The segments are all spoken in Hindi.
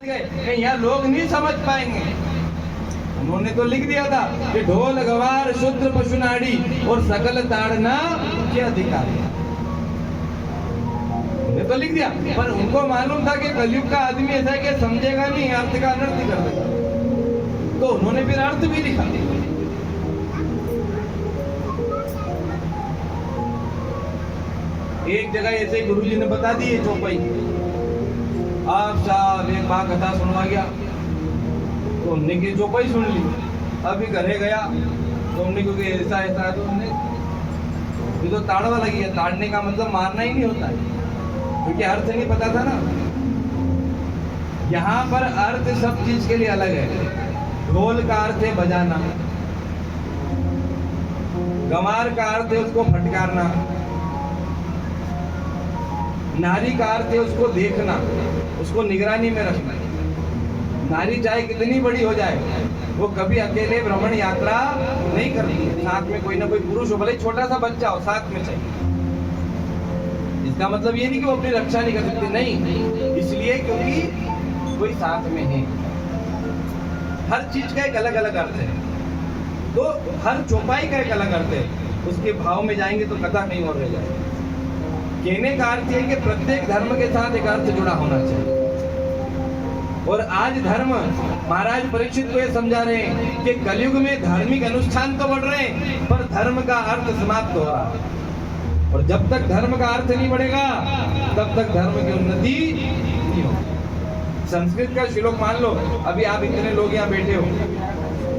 गए, यहाँ लोग नहीं समझ पाएंगे। उन्होंने तो लिख दिया था कि ढोल गवार शूद्र पशु नाड़ी और सकल ताड़ना के अधिकारी, उन्होंने तो लिख दिया। पर उनको मालूम था कि कलयुग का आदमी ऐसा है कि समझेगा नहीं, अर्थ का अनर्थ कर देगा, तो उन्होंने फिर अर्थ भी लिखा। एक जगह ऐसे गुरुजी ने बता दी है चौपाई, आप साहब एक बात कथा सुनवा गया, तो हमने की चौपाई सुन ली। अभी घरे गया तो हमने क्योंकि ऐसा ऐसा है, तो हमने ये तो ताड़वा लगी है। ताड़ने का मतलब मारना ही नहीं होता है, क्योंकि अर्थ नहीं पता था ना। यहाँ पर अर्थ सब चीज के लिए अलग है। ढोल का अर्थ है बजाना, गंवार का अर्थ है उसको फटकारना, नारी का अर्थ है उसको देखना, उसको निगरानी में रखना। नारी चाहे कितनी बड़ी हो जाए, वो कभी अकेले भ्रमण यात्रा नहीं करती है, साथ में कोई ना कोई पुरुष हो, भले छोटा सा बच्चा हो, साथ में चाहिए। इसका मतलब ये नहीं कि वो अपनी रक्षा नहीं कर सकती, नहीं, इसलिए क्योंकि कोई साथ में है। हर चीज का एक अलग अलग अर्थ है, तो हर चौपाई का एक अलग अर्थ है। उसके भाव में जाएंगे तो कथा कहीं और रह जाएगी। कहने का अर्थ है कि प्रत्येक धर्म के साथ एक अर्थ जुड़ा होना चाहिए। और आज धर्म, महाराज परीक्षित को ये समझा रहे हैं कि कलयुग में धार्मिक अनुष्ठान तो बढ़ रहे हैं, पर धर्म का अर्थ समाप्त हो रहा है। और जब तक धर्म का अर्थ नहीं बढ़ेगा, तब तक धर्म की उन्नति नहीं होगी। संस्कृत का श्लोक मान लो, अभी आप इतने लोग यहाँ बैठे हो,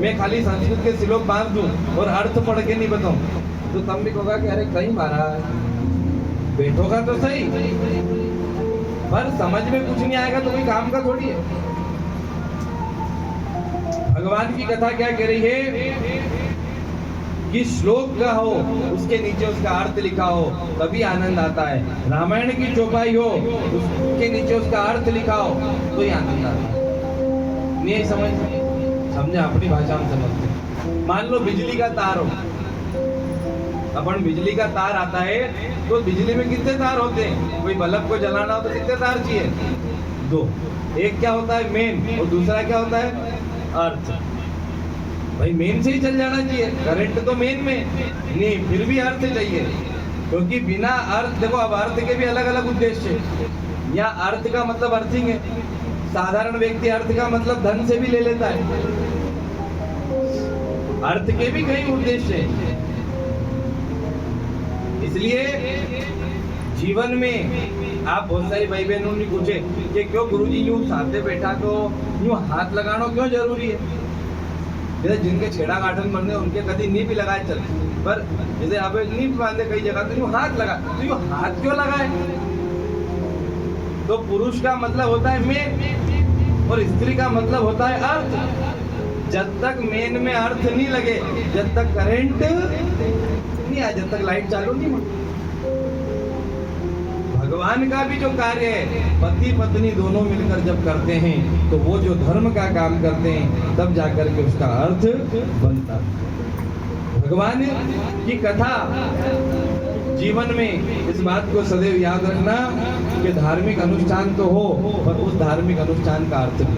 मैं खाली संस्कृत के श्लोक बांध दूं और अर्थ पढ़ के नहीं बताऊं, तो तुम भी कहोगा कि अरे कहीं महाराज बैठोगा तो सही, पर समझ में कुछ नहीं आएगा तो कोई काम का थोड़ी है। भगवान की कथा क्या कह रही है कि श्लोक का हो, उसके नीचे उसका अर्थ लिखा हो, तभी आनंद आता है। रामायण की चौपाई हो, उसके नीचे उसका अर्थ लिखा हो, तो ही आनंद आता है। नहीं समझे, अपनी भाषा में समझते। मान लो बिजली का तार हो, अपन बिजली का तार आता है, तो बिजली में कितने तार होते हैं? कोई बल्ब को जलाना हो तो कितने तार चाहिए? 2। एक क्या होता है मेन, और दूसरा क्या होता है अर्थ। भाई मेन से ही चल जाना चाहिए, करंट तो मेन में नहीं, फिर भी अर्थ चाहिए, क्योंकि बिना अर्थ, देखो अब अर्थ के भी अलग अलग उद्देश्य है। या अर्थ का मतलब अर्थिंग है, साधारण व्यक्ति अर्थ का मतलब धन से भी ले लेता है। अर्थ के भी कई उद्देश्य है। इसलिए जीवन में आप बहुत सारी भाई बहनों ने पूछे कि क्यों गुरुजी यूं साथे बैठा तो यूं हाथ लगाना क्यों जरूरी है? जैसे जिनके छेड़ा गाठन बनने उनके कभी नींव भी लगाए चल, पर जैसे आप नींव बांधे कई जगह तो यूं हाथ लगा, तो यूं हाथ क्यों लगाए? तो पुरुष का मतलब होता है मेन और स्त्री का मतलब होता है अर्थ। जब तक मेन में अर्थ नहीं लगे, जब तक करंट नहीं आए, जब तक लाइट चालू नहीं हो। भगवान का भी जो कार्य है, पति पत्नी दोनों मिलकर जब करते हैं, तो वो जो धर्म का काम करते हैं, तब जाकर के उसका अर्थ बनता है। भगवान की कथा जीवन में इस बात को सदैव याद रखना कि धार्मिक अनुष्ठान तो हो, पर उस धार्मिक अनुष्ठान का अर्थ भी